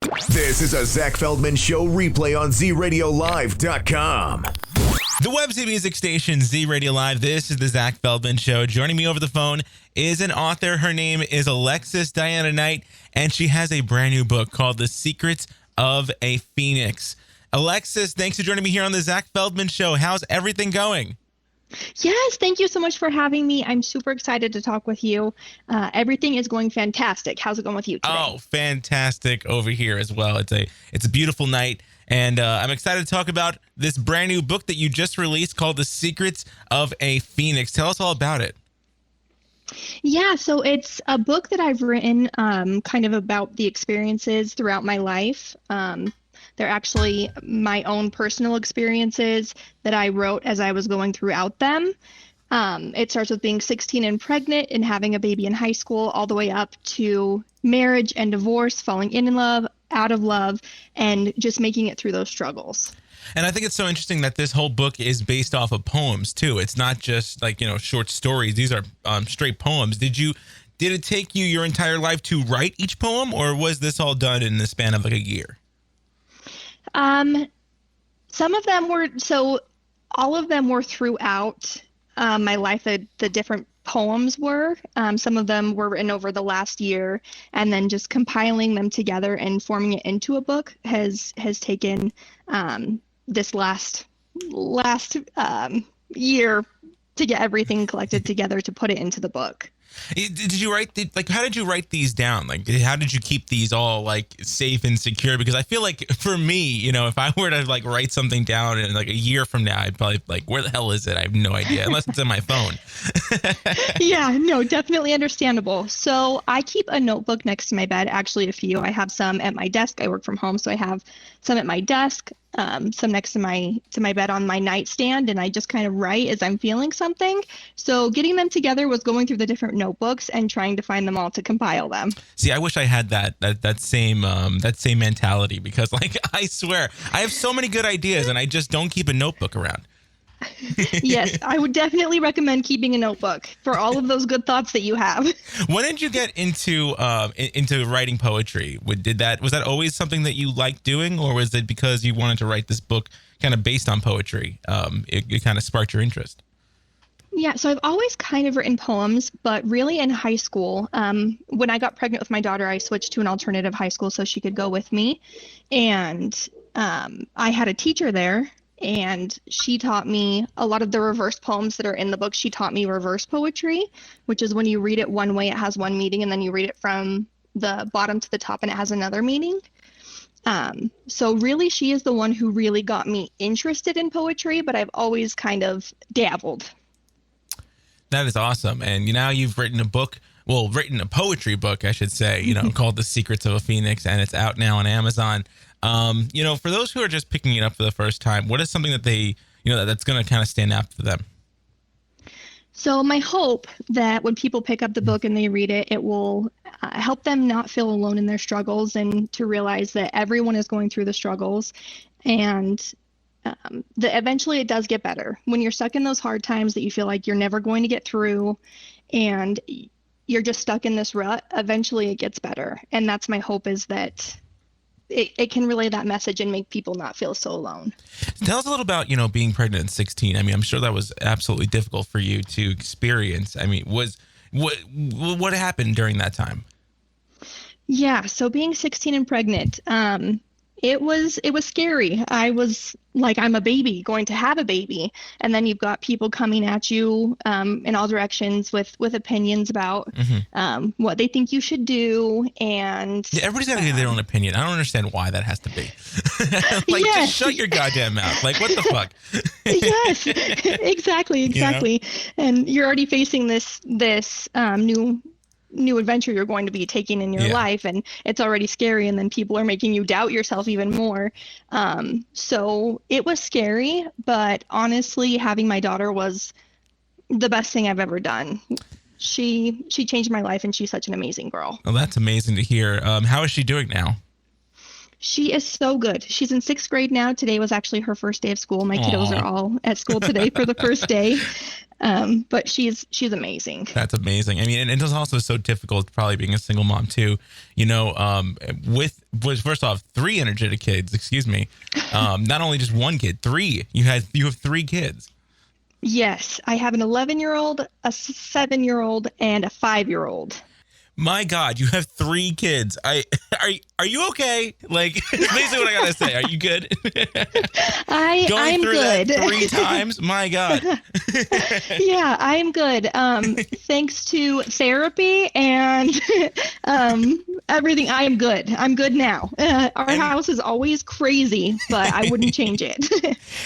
This is a Zach Feldman Show replay on ZRadioLive.com. The website music station, Z Radio Live. This is the Zach Feldman Show. Joining me over the phone is an author. Her name is Alexis Diana Knight, and she has a brand new book called The Secrets of a Phoenix. Alexis, thanks for joining me here on the Zach Feldman Show. How's everything going? Yes, thank you so much for having me. I'm super excited to talk with you. Everything is going fantastic. How's it going with you today? Oh, fantastic over here as well. It's a beautiful night, and I'm excited to talk about this brand new book that you just released called The Secrets of a Phoenix. Tell us all about it. Yeah, so it's a book that I've written kind of about the experiences throughout my life. They're actually my own personal experiences that I wrote as I was going throughout them. It starts with being 16 and pregnant and having a baby in high school, all the way up to marriage and divorce, falling in love, out of love, and just making it through those struggles. And I think it's so interesting that this whole book is based off of poems too. It's not just like, short stories. These are straight poems. Did it take you your entire life to write each poem, or was this all done in the span of like a year? Some of them were, so all of them were throughout my life. The different poems were, some of them were written over the last year, and then just compiling them together and forming it into a book has taken this last year to get everything collected together to put it into the book. Did you write how did you write these down? Like, how did you keep these all like safe and secure? Because I feel like for me, if I were to like write something down in like a year from now, I'd probably like, where the hell is it? I have no idea, unless it's in my phone. Yeah, no, definitely understandable. So I keep a notebook next to my bed, actually a few. I have some at my desk. I work from home, so I have some at my desk, some next to my bed on my nightstand, and I just kind of write as I'm feeling something. So getting them together was going through the different notebooks and trying to find them all to compile them. See, I wish I had that same mentality, because like I swear I have so many good ideas and I just don't keep a notebook around. Yes, I would definitely recommend keeping a notebook for all of those good thoughts that you have. When did you get into writing poetry? Was that always something that you liked doing, or was it because you wanted to write this book kind of based on poetry? It kind of sparked your interest. Yeah, so I've always kind of written poems, but really in high school, when I got pregnant with my daughter, I switched to an alternative high school so she could go with me. And I had a teacher there, and she taught me a lot of the reverse poems that are in the book. She taught me reverse poetry, which is when you read it one way, it has one meaning, and then you read it from the bottom to the top and it has another meaning. So really, she is the one who really got me interested in poetry, but I've always kind of dabbled. That is awesome. And now you've written a poetry book, I should say, called The Secrets of a Phoenix, and it's out now on Amazon. For those who are just picking it up for the first time, what is something that they, that's going to kind of stand out for them? So my hope that when people pick up the book and they read it, it will help them not feel alone in their struggles, and to realize that everyone is going through the struggles, and that eventually it does get better. When you're stuck in those hard times that you feel like you're never going to get through and you're just stuck in this rut, eventually it gets better. And that's my hope, is that it can relay that message and make people not feel so alone. Tell us a little about, being pregnant at 16. I mean, I'm sure that was absolutely difficult for you to experience. I mean, what happened during that time? Yeah, so being 16 and pregnant, it was scary. I was like, I'm a baby going to have a baby. And then you've got people coming at you in all directions with opinions about what they think you should do. And yeah, everybody's got to get their own opinion. I don't understand why that has to be. Just shut your goddamn mouth. Like, what the fuck? Yes, exactly. And you're already facing this new adventure you're going to be taking in your life, and it's already scary, and then people are making you doubt yourself even more. So it was scary, but honestly, having my daughter was the best thing I've ever done. She changed my life, and she's such an amazing girl. Well, that's amazing to hear. How is she doing now? She is so good. She's in 6th grade now. Today was actually her first day of school. My kiddos are all at school today for the first day. But she's amazing. That's amazing. I mean, and it was also so difficult, probably being a single mom too. First off, three energetic kids. Excuse me. Not only just one kid, three. You have three kids. Yes, I have an 11-year-old, a 7-year-old, and a 5-year-old. My God, you have three kids. Are you okay? Like, it's basically what I gotta say. Are you good? I'm through good. That 3 times? My God. Yeah, I'm good. Thanks to therapy and everything, I am good. I'm good now. Our house is always crazy, but I wouldn't change it.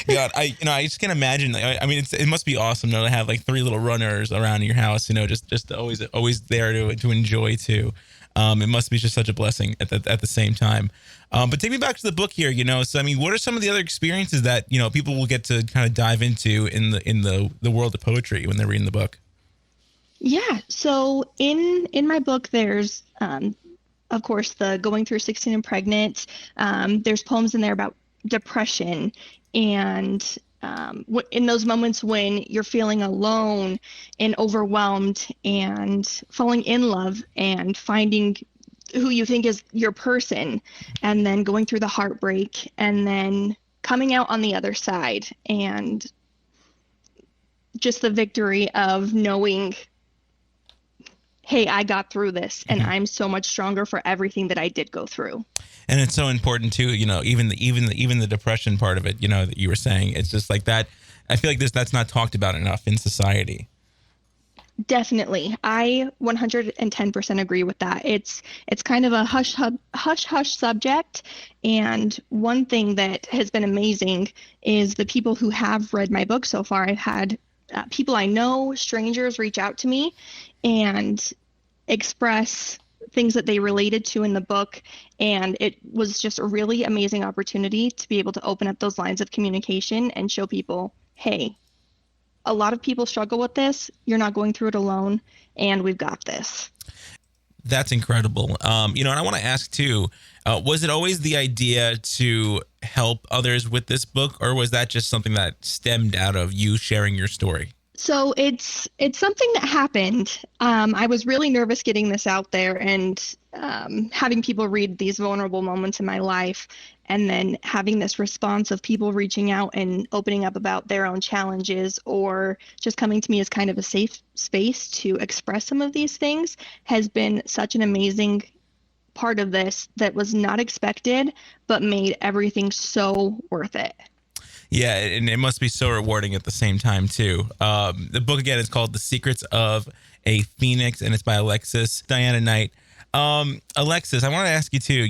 God, I just can't imagine. I mean, it must be awesome to have like three little runners around your house. Just always there to enjoy too. It must be just such a blessing at the same time. But take me back to the book here. So I mean, what are some of the other experiences that people will get to kind of dive into in the world of poetry when they're reading the book? Yeah. So in my book, there's of course the going through 16 and pregnant. There's poems in there about depression and in those moments when you're feeling alone and overwhelmed and falling in love and finding who you think is your person, and then going through the heartbreak and then coming out on the other side, and just the victory of knowing, hey, I got through this and I'm so much stronger for everything that I did go through. And it's so important too, even the depression part of it, that you were saying, it's just like that. I feel like that's not talked about enough in society. Definitely. I 110% agree with that. It's kind of a hush subject. And one thing that has been amazing is the people who have read my book so far. I've had people I know, strangers, reach out to me and express things that they related to in the book. And it was just a really amazing opportunity to be able to open up those lines of communication and show people, hey, a lot of people struggle with this. You're not going through it alone, and we've got this. That's incredible. And I want to ask too, was it always the idea to help others with this book, or was that just something that stemmed out of you sharing your story? So it's something that happened. I was really nervous getting this out there and having people read these vulnerable moments in my life, and then having this response of people reaching out and opening up about their own challenges, or just coming to me as kind of a safe space to express some of these things, has been such an amazing part of this that was not expected, but made everything so worth it. Yeah, and it must be so rewarding at the same time too. The book again is called "The Secrets of a Phoenix," and it's by Alexis Diana Knight. Alexis, I want to ask you too.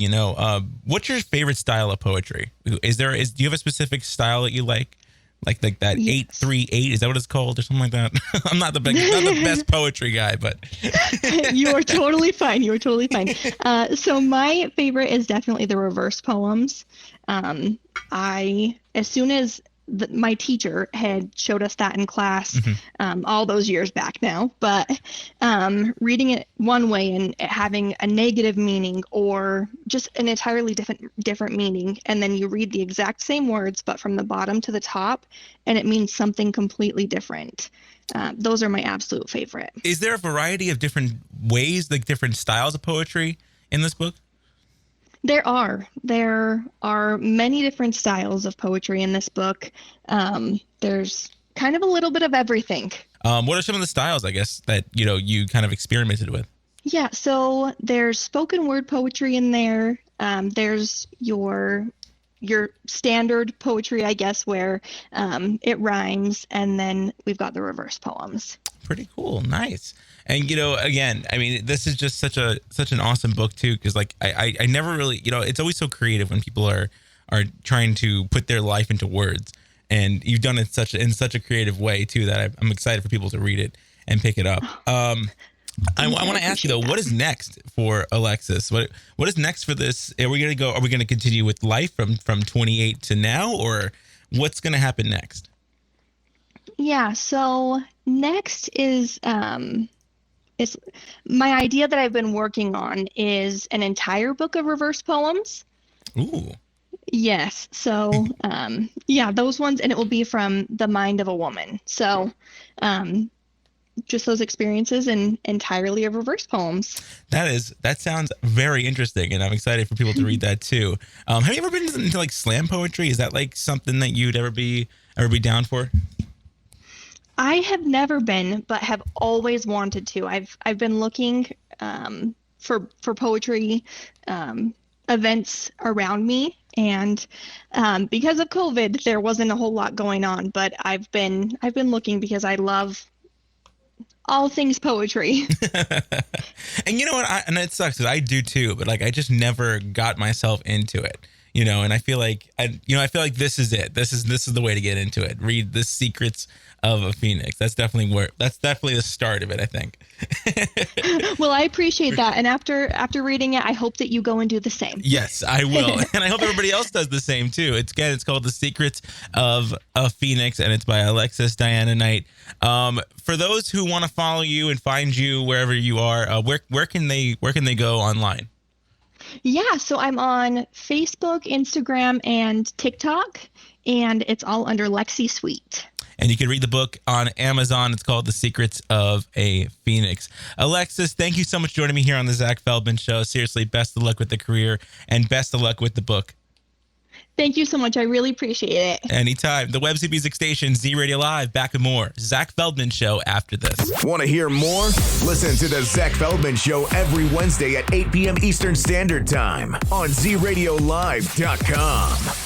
What's your favorite style of poetry? Do you have a specific style that you like that? Yes. 838, is that what it's called, or something like that? I'm not the best poetry guy, but you are totally fine. So my favorite is definitely the reverse poems. As soon as my teacher had showed us that in class, all those years back now, but reading it one way and it having a negative meaning or just an entirely different meaning, and then you read the exact same words but from the bottom to the top and it means something completely different. Those are my absolute favorite. Is there a variety of different ways, like different styles of poetry in this book? There are many different styles of poetry in this book. There's kind of a little bit of everything. What are some of the styles, I guess, that you kind of experimented with? Yeah, so there's spoken word poetry in there. There's your standard poetry, I guess, where it rhymes, and then we've got the reverse poems. Pretty cool. Nice. And, again, I mean, this is just such an awesome book, too, because, like, I never really, it's always so creative when people are trying to put their life into words. And you've done it in such a creative way, too, that I'm excited for people to read it and pick it up. I want to ask you, though, what is next for Alexis? What is next for this? Are we going to continue with life from 28 to now, or what's going to happen next? Yeah, so next is my idea that I've been working on is an entire book of reverse poems. Ooh. Yes. So, yeah, those ones, and it will be from the mind of a woman. So, um, just those experiences and entirely of reverse poems. That sounds very interesting, and I'm excited for people to read that too. Have you ever been into like slam poetry? Is that like something that you'd ever be down for? I have never been, but have always wanted to. I've been looking for poetry events around me, and because of COVID, there wasn't a whole lot going on. But I've been looking because I love all things poetry. And you know what? And it sucks because I do too, but like I just never got myself into it. And I feel like I feel like this is it. This is the way to get into it. Read The Secrets of a Phoenix. That's definitely the start of it, I think. Well, I appreciate that, and after reading it, I hope that you go and do the same. Yes, I will. And I hope everybody else does the same too. It's called The Secrets of a Phoenix, and it's by Alexis Diana Knight. For those who want to follow you and find you wherever you are, where can they go online? Yeah, so I'm on Facebook, Instagram, and TikTok, and it's all under Lexi Sweet. And you can read the book on Amazon. It's called The Secrets of a Phoenix. Alexis, thank you so much for joining me here on the Zach Feldman Show. Seriously, best of luck with the career and best of luck with the book. Thank you so much. I really appreciate it. Anytime. The Websy Music Station, Z Radio Live, back with more. Zach Feldman Show after this. Want to hear more? Listen to the Zach Feldman Show every Wednesday at 8 p.m. Eastern Standard Time on ZRadioLive.com.